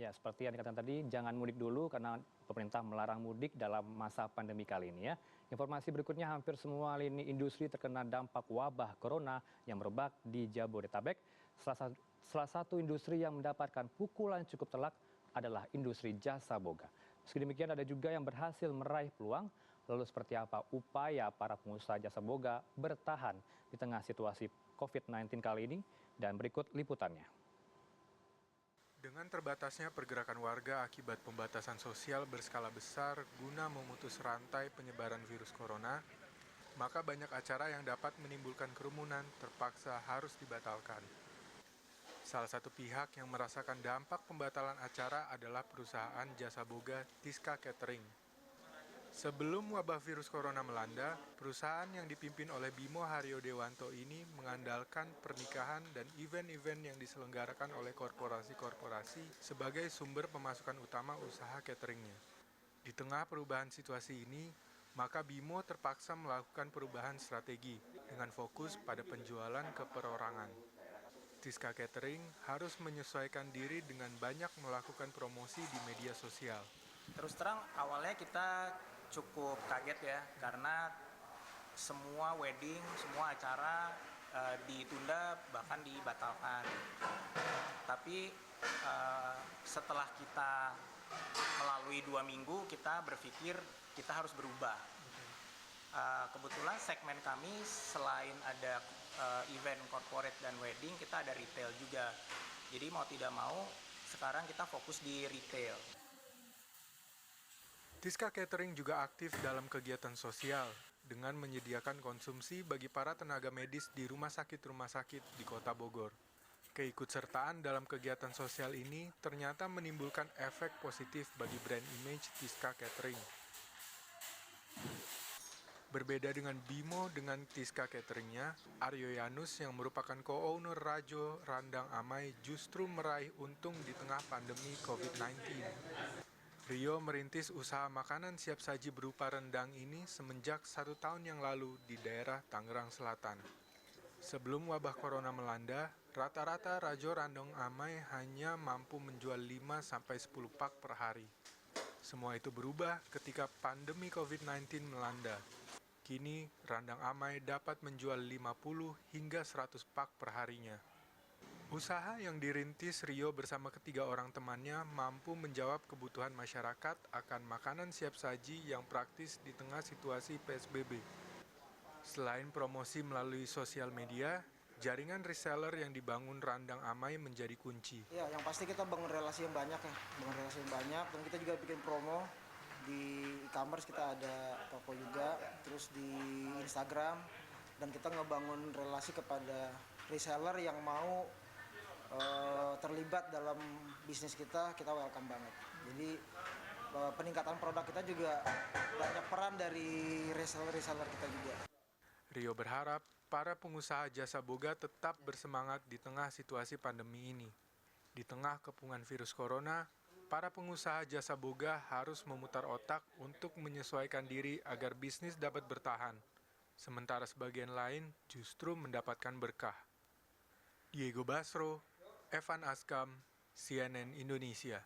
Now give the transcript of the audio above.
Ya, seperti yang dikatakan tadi, jangan mudik dulu karena pemerintah melarang mudik dalam masa pandemi kali ini ya. Informasi berikutnya, hampir semua lini industri terkena dampak wabah corona yang merebak di Jabodetabek. Salah satu industri yang mendapatkan pukulan cukup telak adalah industri jasa boga. Meski demikian, ada juga yang berhasil meraih peluang. Lalu seperti apa upaya para pengusaha jasa boga bertahan di tengah situasi COVID-19 kali ini? Dan berikut liputannya. Dengan terbatasnya pergerakan warga akibat pembatasan sosial berskala besar guna memutus rantai penyebaran virus corona, maka banyak acara yang dapat menimbulkan kerumunan terpaksa harus dibatalkan. Salah satu pihak yang merasakan dampak pembatalan acara adalah perusahaan jasa boga Tiska Catering. Sebelum wabah virus corona melanda, perusahaan yang dipimpin oleh Bimo Haryo Dewanto ini mengandalkan pernikahan dan event-event yang diselenggarakan oleh korporasi-korporasi sebagai sumber pemasukan utama usaha cateringnya. Di tengah perubahan situasi ini, maka Bimo terpaksa melakukan perubahan strategi dengan fokus pada penjualan ke perorangan. Tiska Catering harus menyesuaikan diri dengan banyak melakukan promosi di media sosial. Terus terang awalnya kita cukup kaget ya, karena semua wedding, semua acara ditunda bahkan dibatalkan. Tapi setelah kita melalui 2 minggu, kita berpikir kita harus berubah. Kebetulan segmen kami selain ada event corporate dan wedding, kita ada retail juga. Jadi mau tidak mau sekarang kita fokus di retail. Tiska Catering juga aktif dalam kegiatan sosial dengan menyediakan konsumsi bagi para tenaga medis di rumah sakit di Kota Bogor. Keikutsertaan dalam kegiatan sosial ini ternyata menimbulkan efek positif bagi brand image Tiska Catering. Berbeda dengan Bimo dengan Tiska Cateringnya, Aryo Yanus yang merupakan co-owner Rajo Randang Amai justru meraih untung di tengah pandemi COVID-19. Rio merintis usaha makanan siap saji berupa rendang ini semenjak 1 tahun yang lalu di daerah Tangerang Selatan. Sebelum wabah corona melanda, rata-rata Rajo Randang Amai hanya mampu menjual 5-10 pak per hari. Semua itu berubah ketika pandemi COVID-19 melanda. Kini, Randang Amai dapat menjual 50 hingga 100 pak per harinya. Usaha yang dirintis Rio bersama ketiga orang temannya mampu menjawab kebutuhan masyarakat akan makanan siap saji yang praktis di tengah situasi PSBB. Selain promosi melalui sosial media, jaringan reseller yang dibangun Randang Amai menjadi kunci. Ya, yang pasti kita bangun relasi yang banyak dan kita juga bikin promo di e-commerce, kita ada toko juga, terus di Instagram, dan kita ngebangun relasi kepada reseller yang mau terlibat dalam bisnis kita welcome banget. Jadi peningkatan produk kita juga banyak peran dari reseller kita juga. Rio berharap para pengusaha jasa boga tetap bersemangat di tengah situasi pandemi ini. Di tengah kepungan virus corona, para pengusaha jasa boga harus memutar otak untuk menyesuaikan diri agar bisnis dapat bertahan. Sementara sebagian lain justru mendapatkan berkah. Diego Basro, Evan Askam, CNN Indonesia.